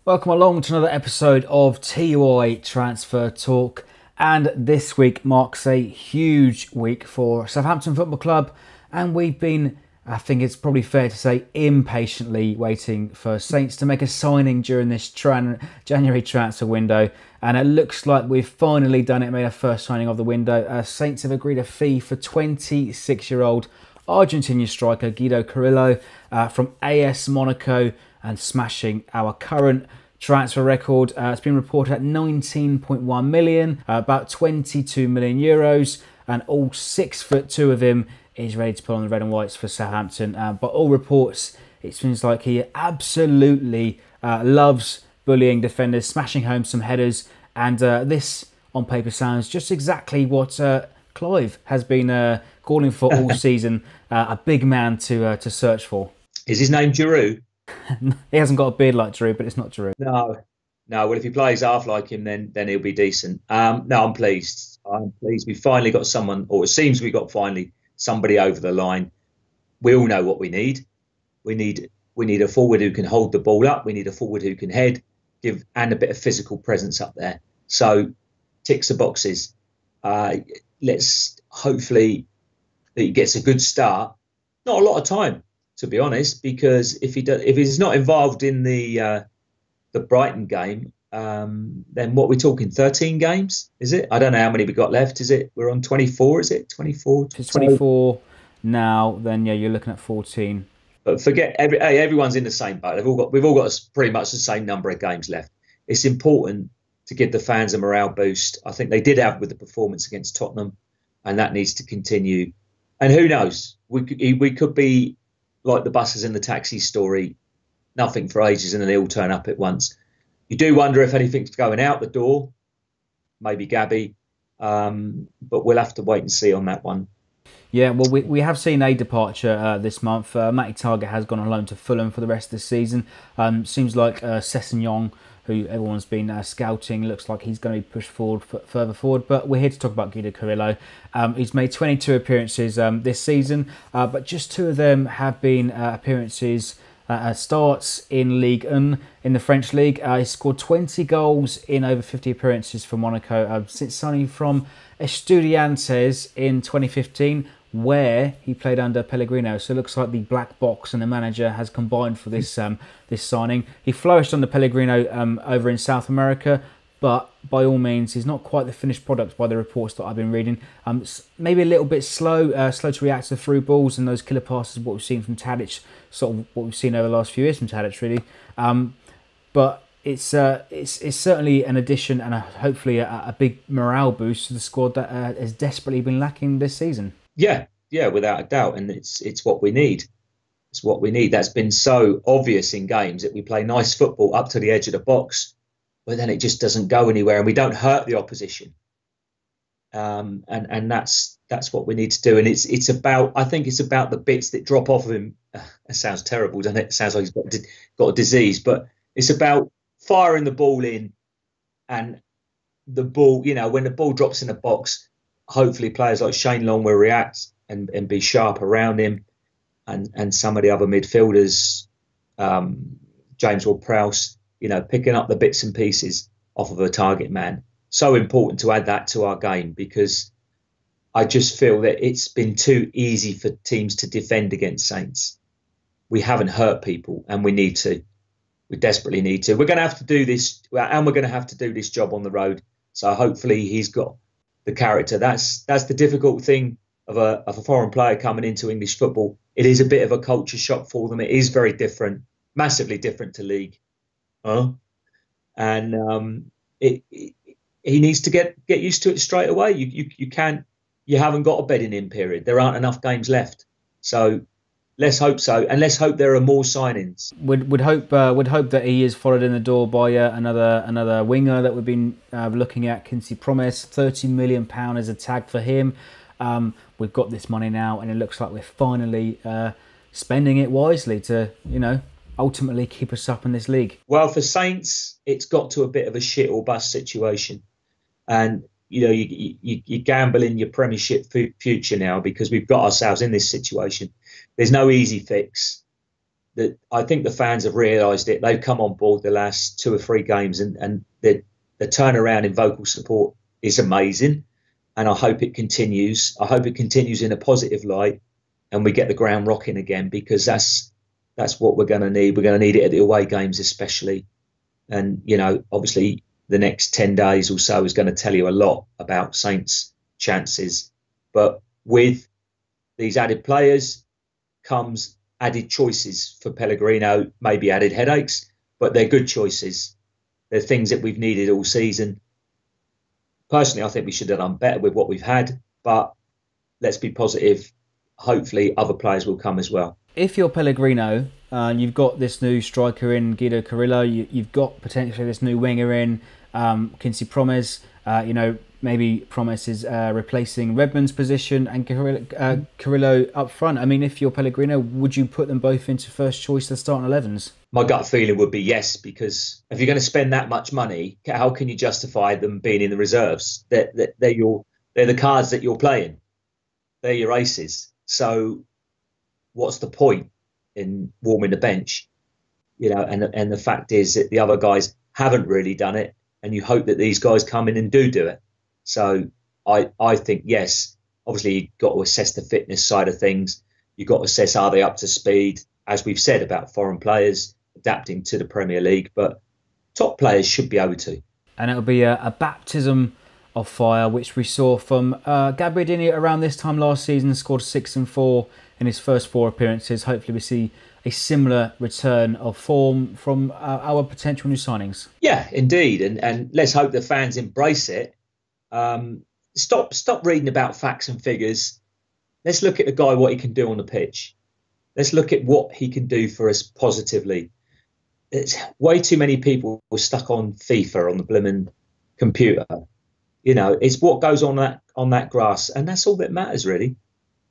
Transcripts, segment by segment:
Welcome along to another episode of TUI Transfer Talk, and this week marks a huge week for Southampton Football Club, and we've been, I think it's probably fair to say, impatiently waiting for Saints to make a signing during this January transfer window, and it looks like we've finally done it, made our first signing of the window. Saints have agreed a fee for 26-year-old Argentinian striker Guido Carrillo from AS Monaco, and smashing our current transfer record. It's been reported at 19.1 million, about 22 million euros, and all 6'2" of him is ready to put on the red and whites for Southampton. But all reports, it seems like he absolutely loves bullying defenders, smashing home some headers, and this on paper sounds just exactly what Clive has been calling for all season. A big man to search for. Is his name Giroud? He hasn't got a beard like Giroud, but it's not Giroud. No. Well, if he plays half like him, then he'll be decent. No, I'm pleased. We finally got someone, or it seems we got finally somebody over the line. We all know what we need. We need a forward who can hold the ball up. We need a forward who can head, and a bit of physical presence up there. So ticks the boxes. Let's hopefully that he gets a good start. Not a lot of time, to be honest, because if he's not involved in the Brighton game, then what we're talking, 13 games, is it? I don't know how many we got left. Is it? We're on 24. Is it 24? If it's 24 now, then yeah, you're looking at 14. But forget everyone's in the same boat. We've all got pretty much the same number of games left. It's important to give the fans a morale boost. I think they did have with the performance against Tottenham, and that needs to continue. And who knows? We could be like the buses in the taxi story, nothing for ages, and then they all turn up at once. You do wonder if anything's going out the door, maybe Gabby, but we'll have to wait and see on that one. Yeah, well, we have seen a departure this month. Matty Target has gone on loan to Fulham for the rest of the season. Seems like Sessegnon, who everyone's been scouting, looks like he's going to be pushed further forward. But we're here to talk about Guido Carrillo. He's made 22 appearances this season, but just 2 of them have been appearances, starts in Ligue 1 in the French league. He scored 20 goals in over 50 appearances for Monaco since signing from Estudiantes in 2015, where he played under Pellegrino. So it looks like the black box and the manager has combined for this this signing. He flourished under Pellegrino over in South America, but by all means, he's not quite the finished product by the reports that I've been reading. Maybe a little bit slow to react to through balls and those killer passes, what we've seen from Tadic, sort of what we've seen over the last few years from Tadic, really. But it's certainly an addition and hopefully a big morale boost to the squad that has desperately been lacking this season. Yeah, without a doubt, and it's what we need. It's what we need. That's been so obvious in games that we play nice football up to the edge of the box, but then it just doesn't go anywhere, and we don't hurt the opposition. And that's what we need to do. And it's about, I think it's about the bits that drop off of him. It sounds terrible, doesn't it? It sounds like he's got a disease, but it's about firing the ball in, and the ball, when the ball drops in the box, hopefully players like Shane Long will react and be sharp around him, and some of the other midfielders, James Ward-Prowse, picking up the bits and pieces off of a target man. So important to add that to our game, because I just feel that it's been too easy for teams to defend against Saints. We haven't hurt people, and we need to. We desperately need to. We're going to have to do this, and we're going to have to do this job on the road. So hopefully he's got the character. That's the difficult thing of a foreign player coming into English football. It is a bit of a culture shock for them. It is very different, massively different to league. And he needs to get used to it straight away. You haven't got a bedding in period. There aren't enough games left. So let's hope so, and let's hope there are more signings. Would hope that he is followed in the door by another winger that we've been looking at, Cani Promise. £30 million is a tag for him. We've got this money now, and it looks like we're finally spending it wisely to ultimately keep us up in this league. Well, for Saints, it's got to a bit of a shit or bust situation, and you gamble in your Premiership future now, because we've got ourselves in this situation. There's no easy fix. I think the fans have realised it. They've come on board the last 2 or 3 games, and the turnaround in vocal support is amazing. And I hope it continues. I hope it continues in a positive light, and we get the ground rocking again, because that's what we're going to need. We're going to need it at the away games especially. And, you know, obviously the next 10 days or so is going to tell you a lot about Saints' chances. But with these added players comes added choices for Pellegrino, maybe added headaches, but they're good choices. They're things that we've needed all season. Personally, I think we should have done better with what we've had, but let's be positive. Hopefully other players will come as well. If you're Pellegrino, you've got this new striker in Guido Carrillo, you've got potentially this new winger in Cani Promise. You know, maybe Promise is replacing Redmond's position, and Carillo up front. I mean, if you're Pellegrino, would you put them both into first choice to starting 11s? My gut feeling would be yes, because if you're going to spend that much money, how can you justify them being in the reserves? They're the cards that you're playing. They're your aces. So what's the point in warming the bench? You know, and the fact is that the other guys haven't really done it, and you hope that these guys come in and do it. So I think, yes, obviously you've got to assess the fitness side of things. You've got to assess, are they up to speed? As we've said about foreign players adapting to the Premier League, but top players should be able to. And it'll be a baptism of fire, which we saw from Gabbiadini around this time last season, scored 6 and 4 in his first 4 appearances. Hopefully we see a similar return of form from our potential new signings. Yeah, indeed. And let's hope the fans embrace it. Stop reading about facts and figures. Let's look at the guy, what he can do on the pitch. Let's look at what he can do for us positively. It's way too many people were stuck on FIFA on the blimmin' computer. You know, it's what goes on that grass, and that's all that matters, really.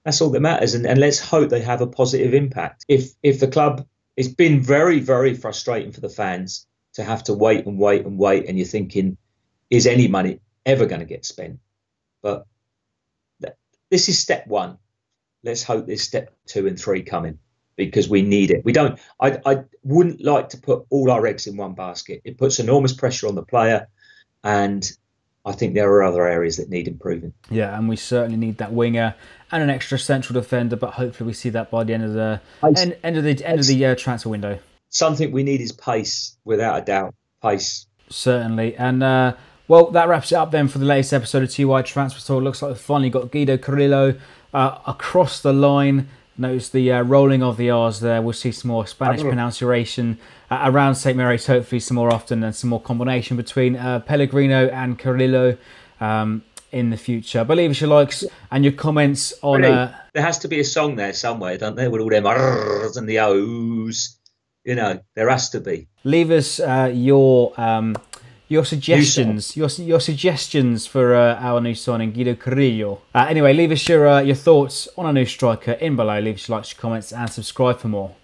That's all that matters, and let's hope they have a positive impact. If the club, it's been very, very frustrating for the fans to have to wait, and you're thinking, is any money ever going to get spent? But this is step 1. Let's hope there's step 2 and 3 coming, because we need it. We don't. I wouldn't like to put all our eggs in one basket. It puts enormous pressure on the player, and I think there are other areas that need improving. Yeah, and we certainly need that winger and an extra central defender, but hopefully we see that by the end of the end of the transfer window. Something we need is pace, without a doubt. Pace. Certainly. And well, that wraps it up then for the latest episode of TUI Transfer Talk. Looks like we've finally got Guido Carrillo across the line. Notice the rolling of the R's there. We'll see some more Spanish pronunciation around St. Mary's, hopefully some more often, and some more combination between Pellegrino and Carillo in the but leave us your likes and your comments on... There has to be a song there somewhere, don't there, with all them R's and the O's. You know, there has to be. Leave us your suggestions, your suggestions for our new signing, Guido Carrillo. Anyway, leave us your thoughts on our new striker in below. Leave us your likes, your comments, and subscribe for more.